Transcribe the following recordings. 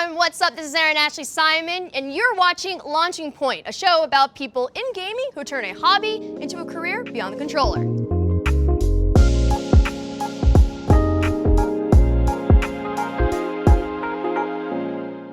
everyone, what's up? This is Erin Ashley Simon, and you're watching Launching Point, a show about people in gaming who turn a hobby into a career beyond the controller.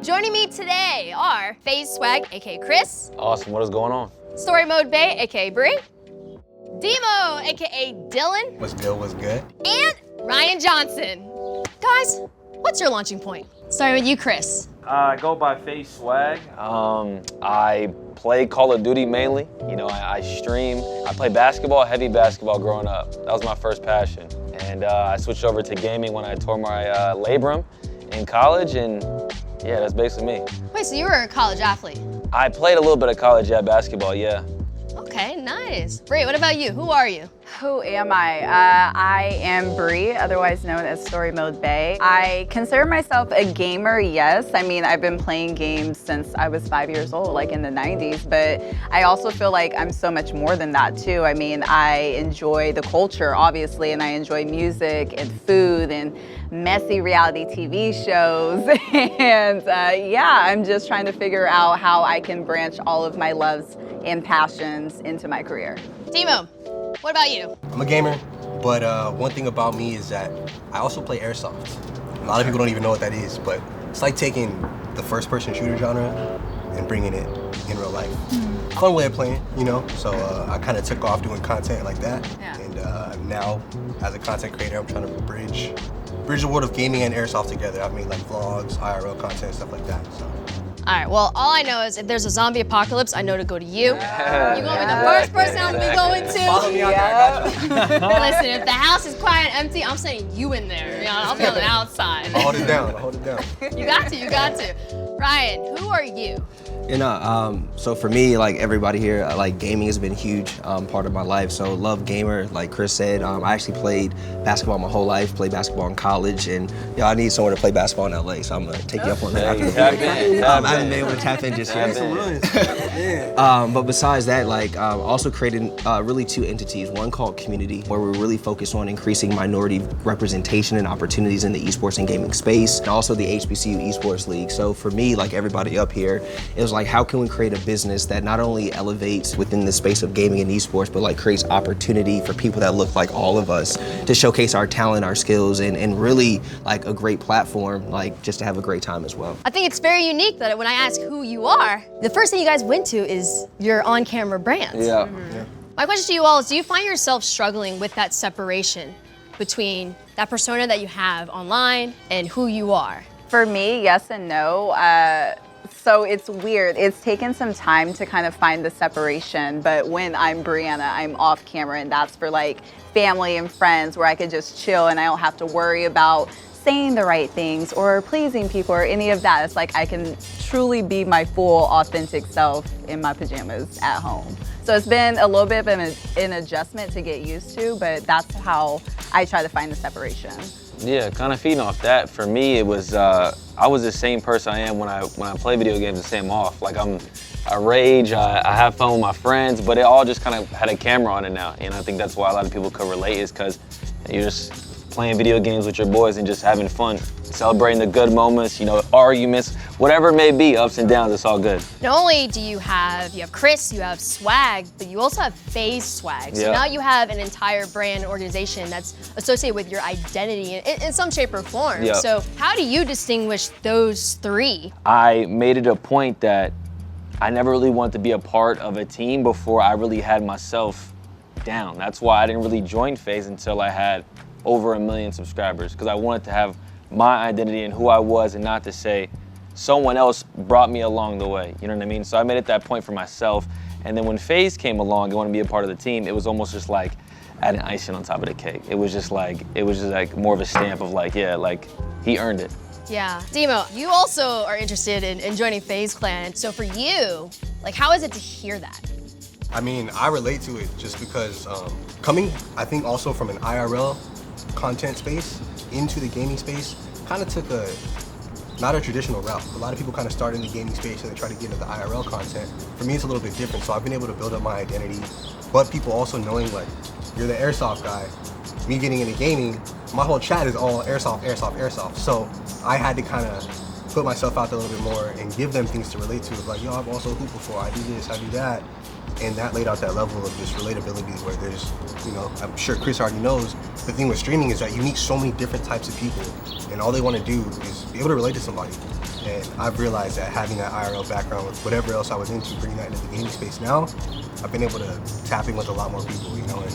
Joining me today are Faze Swagg, aka Chris. Awesome, what is going on? Storymodebae, aka Bree. Dee Moe, aka Dylan. What's good, what's good? And Ryan Johnson. Guys, what's your launching point? Starting with you, Chris. I go by Faze Swagg. I play Call of Duty mainly. You know, I stream. I play basketball, heavy basketball growing up. That was my first passion. And I switched over to gaming when I tore my labrum in college, and yeah, that's basically me. Wait, so you were a college athlete? I played a little bit of college, basketball, yeah. Okay, nice. Bree, what about you? Who are you? Who am I? I am Bree, otherwise known as Storymodebae. I consider myself a gamer, yes. I mean, I've been playing games since I was 5 years old, like in the 90s, but I also feel like I'm so much more than that too. I mean, I enjoy the culture, obviously, and I enjoy music and food and messy reality TV shows. And yeah, I'm just trying to figure out how I can branch all of my loves and passions into my career. Dee Moe, what about you? I'm a gamer, but one thing about me is that I also play airsoft. A lot of people don't even know what that is, but it's like taking the first-person shooter genre and bringing it in real life. Fun way of playing, you know? So I kind of took off doing content like that. Yeah. And now, as a content creator, I'm trying to bridge the world of gaming and airsoft together. I've made like vlogs, IRL content, stuff like that. So. All right, well, all I know is if there's a zombie apocalypse, I know to go to you. You're going to be the first person I'm going to be going to. Follow me out there, I got you. Listen, if the house is quiet and empty, I'm sending you in there. You know, I'll be on the outside. I'll hold it down, I'll hold it down. You got to. Ryan, who are you? You know, so for me, like everybody here, like gaming has been a huge part of my life. So love gamer, like Chris said. I actually played basketball my whole life, played basketball in college, and you know, I need somewhere to play basketball in LA, so I'm gonna take you up on that after the break. I haven't been able to tap in just yet. But besides that, like also created really two entities. One called Community, where we're really focused on increasing minority representation and opportunities in the esports and gaming space, and also the HBCU Esports League. So for me, like everybody up here, it was like, how can we create a business that not only elevates within the space of gaming and esports, but like creates opportunity for people that look like all of us to showcase our talent, our skills, and really like a great platform, like just to have a great time as well. I think it's very unique that when I ask who you are, the first thing you guys went to is your on-camera brand. Yeah. My question to you all is, do you find yourself struggling with that separation between that persona that you have online and who you are? For me, yes and no. So it's weird. It's taken some time to kind of find the separation, but when I'm Brianna, I'm off camera, and that's for like family and friends where I could just chill and I don't have to worry about saying the right things or pleasing people or any of that. It's like I can truly be my full authentic self in my pajamas at home. So it's been a little bit of an adjustment to get used to, but that's how I try to find the separation. Yeah, kind of feeding off that. For me, it was I was the same person I am when I play video games. The same off. Like I rage. I have fun with my friends, but it all just kind of had a camera on it now. And I think that's why a lot of people could relate, is because you're just playing video games with your boys and just having fun, celebrating the good moments. You know, arguments, whatever it may be, ups and downs. It's all good. Not only do you have Chris, you have Swagg, but you also have Faze Swagg. So now you have an entire brand organization that's associated with your identity in some shape or form. Yep. So how do you distinguish those three? I made it a point that I never really wanted to be a part of a team before I really had myself down. That's why I didn't really join Faze until I had over 1 million subscribers, because I wanted to have my identity and who I was, and not to say someone else brought me along the way. You know what I mean? So I made it that point for myself. And then when Faze came along and wanted to be a part of the team, it was almost just like adding icing on top of the cake. It was just like more of a stamp of like, yeah, like he earned it. Yeah. Dee Moe, you also are interested in joining Faze Clan. So for you, like, how is it to hear that? I mean, I relate to it just because coming, I think, also from an IRL content space into the gaming space kind of took not a traditional route. A lot of people kind of start in the gaming space and they try to get into the IRL content. For me, it's a little bit different. So I've been able to build up my identity, but people also knowing like, you're the airsoft guy. Me getting into gaming, my whole chat is all airsoft, airsoft, airsoft. So I had to kind of put myself out there a little bit more and give them things to relate to. It's like, yo, I've also hooped before, I do this, I do that. And that laid out that level of just relatability where there's, you know, I'm sure Chris already knows, the thing with streaming is that you meet so many different types of people and all they want to do is be able to relate to somebody. And I've realized that having that IRL background with whatever else I was into, bringing that into the gaming space now, I've been able to tap in with a lot more people, you know, and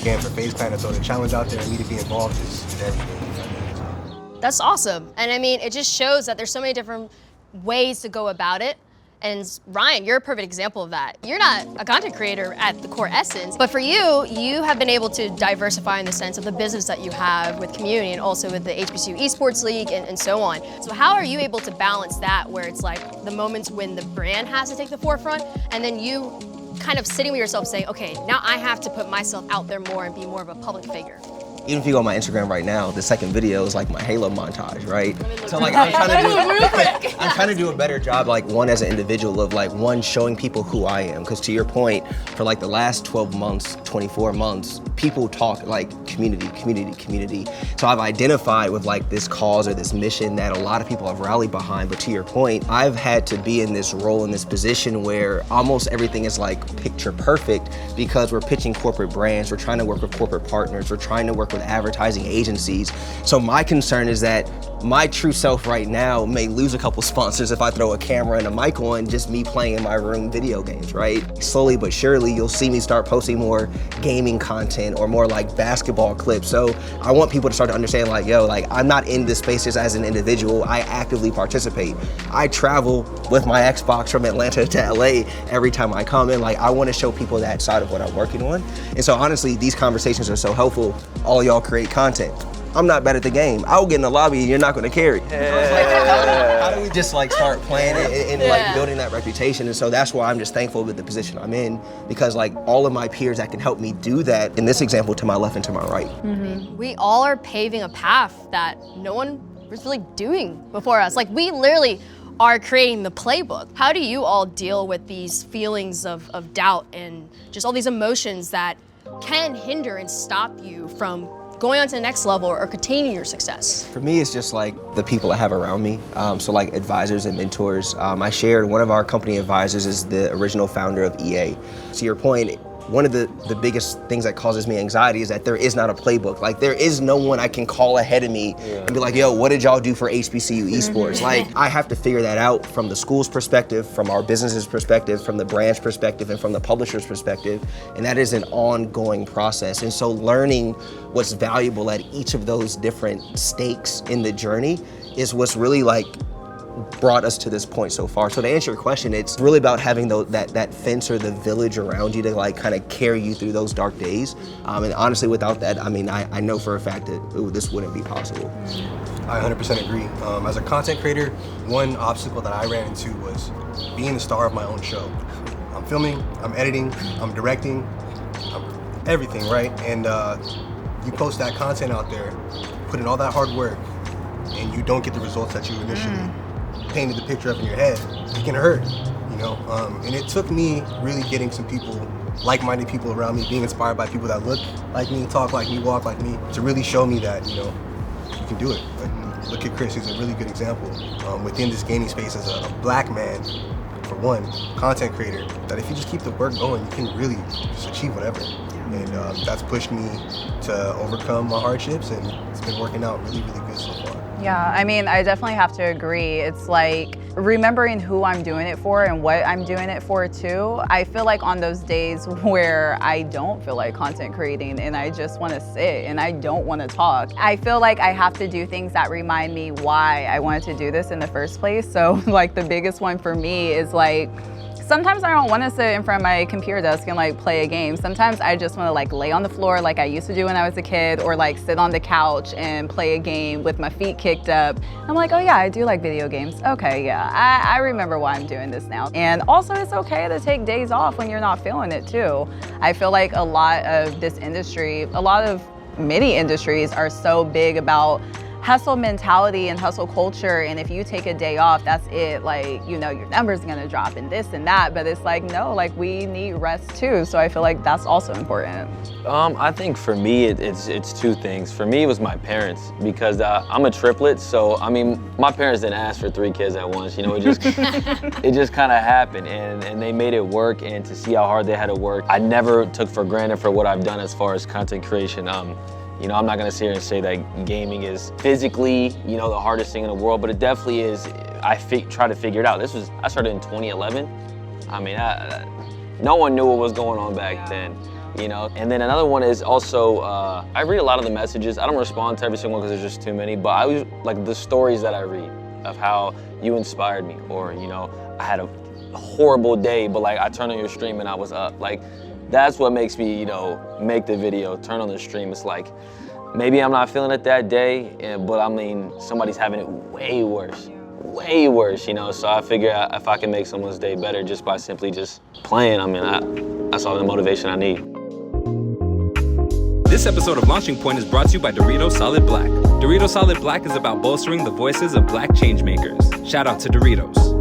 again, for FaZe Clan to throw the challenge out there and me to be involved is everything, you know what I mean? That's awesome. And I mean, it just shows that there's so many different ways to go about it. And Ryan, you're a perfect example of that. You're not a content creator at the core essence, but for you, you have been able to diversify in the sense of the business that you have with community and also with the HBCU Esports League and so on. So how are you able to balance that where it's like the moments when the brand has to take the forefront and then you kind of sitting with yourself saying, okay, now I have to put myself out there more and be more of a public figure? Even if you go on my Instagram right now, the second video is like my Halo montage, right? So like I'm trying to do a better job, like one as an individual of like one showing people who I am. Because to your point, for like the last 12 months, 24 months, people talk like community, community, community. So I've identified with like this cause or this mission that a lot of people have rallied behind. But to your point, I've had to be in this role, in this position where almost everything is like picture perfect because we're pitching corporate brands, we're trying to work with corporate partners, we're trying to work with advertising agencies. So my concern is that my true self right now may lose a couple sponsors if I throw a camera and a mic on just me playing in my room video games, right? Slowly but surely, you'll see me start posting more gaming content or more like basketball clips. So I want people to start to understand like, yo, like I'm not in this space just as an individual, I actively participate. I travel with my Xbox from Atlanta to LA every time I come in. Like I want to show people that side of what I'm working on. And so honestly, these conversations are so helpful. All y'all create content. I'm not bad at the game. I'll get in the lobby and you're not gonna carry. How do we just like start playing it and like building that reputation? And so that's why I'm just thankful with the position I'm in because like all of my peers that can help me do that, in this example, to my left and to my right. Mm-hmm. We all are paving a path that no one was really doing before us. Like we literally are creating the playbook. How do you all deal with these feelings of doubt and just all these emotions that can hinder and stop you from going on to the next level or containing your success? For me, it's just like the people I have around me. So like advisors and mentors. I shared one of our company advisors is the original founder of EA. To your point, one of the biggest things that causes me anxiety is that there is not a playbook. Like there is no one I can call ahead of me and be like, yo, what did y'all do for HBCU esports? Like I have to figure that out from the school's perspective, from our business's perspective, from the brand's perspective, and from the publisher's perspective. And that is an ongoing process. And so learning what's valuable at each of those different stakes in the journey is what's really like brought us to this point so far. So to answer your question, it's really about having that fence or the village around you to like kind of carry you through those dark days. And honestly, without that, I mean, I know for a fact that this wouldn't be possible. I 100% agree. As a content creator, one obstacle that I ran into was being the star of my own show. I'm filming, I'm editing, I'm directing, everything, right? And you post that content out there, put in all that hard work, and you don't get the results that you initially painted the picture up in your head, it can hurt, you know? And it took me really getting some people, like-minded people around me, being inspired by people that look like me, talk like me, walk like me, to really show me that, you know, you can do it. Like, look at Chris, he's a really good example within this gaming space as a black man, for one, content creator, that if you just keep the work going, you can really just achieve whatever. And that's pushed me to overcome my hardships, and it's been working out really, really good so far. Yeah, I mean, I definitely have to agree. It's like remembering who I'm doing it for and what I'm doing it for too. I feel like on those days where I don't feel like content creating and I just want to sit and I don't want to talk, I feel like I have to do things that remind me why I wanted to do this in the first place. So like the biggest one for me is like, sometimes I don't want to sit in front of my computer desk and like play a game. Sometimes I just want to like lay on the floor like I used to do when I was a kid, or like sit on the couch and play a game with my feet kicked up. I'm like, oh yeah, I do like video games. Okay, yeah, I remember why I'm doing this now. And also it's okay to take days off when you're not feeling it too. I feel like a lot of this industry, a lot of many industries are so big about hustle mentality and hustle culture, and if you take a day off, that's it. Like, you know, your number's gonna drop and this and that, but it's like, no, like we need rest too. So I feel like that's also important. I think for me, it's two things. For me, it was my parents, because I'm a triplet. So, I mean, my parents didn't ask for 3 kids at once. You know, it just kind of happened, and they made it work. And to see how hard they had to work, I never took for granted for what I've done as far as content creation. You know, I'm not gonna sit here and say that gaming is physically, you know, the hardest thing in the world, but it definitely is. I try to figure it out. I started in 2011. I mean, no one knew what was going on back then. You know, and then another one is also, I read a lot of the messages. I don't respond to every single one because there's just too many, but I was like the stories that I read of how you inspired me, or, you know, I had a horrible day, but like I turned on your stream and I was up. Like, that's what makes me, you know, make the video, turn on the stream. It's like, maybe I'm not feeling it that day, but I mean, somebody's having it way worse, you know? So I figure if I can make someone's day better just by simply just playing, I mean, that's all the motivation I need. This episode of Launching Point is brought to you by Doritos Solid Black. Doritos Solid Black is about bolstering the voices of Black Changemakers. Shout out to Doritos.